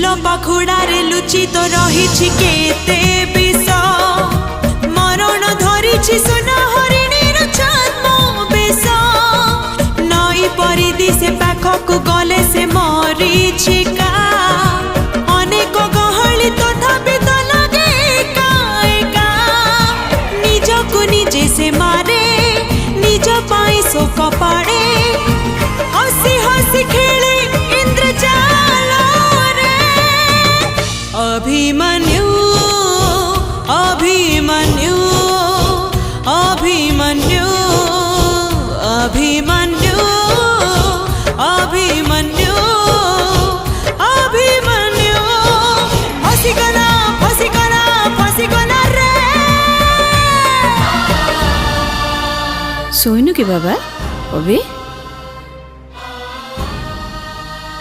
फूल पाखुड़ारे लुचि तो रही केते विष मरण धरी सुना हरिणीर छद्म बेश नई परिधि से पाखक गले से मरीचिका अनेक गहली तथापि तो लगे एका एका निजकु निजे से मारे निज पाई शोक पाड़े हसी हसी खेले इंद्रजाल रे अभिमन्यु अभिमन्यु अभिमन्यु अभिमन्यु अभिमन्यु अभिमन्यु फसिगला फसिगला फसिगला रे सोइनु के बाबा अभी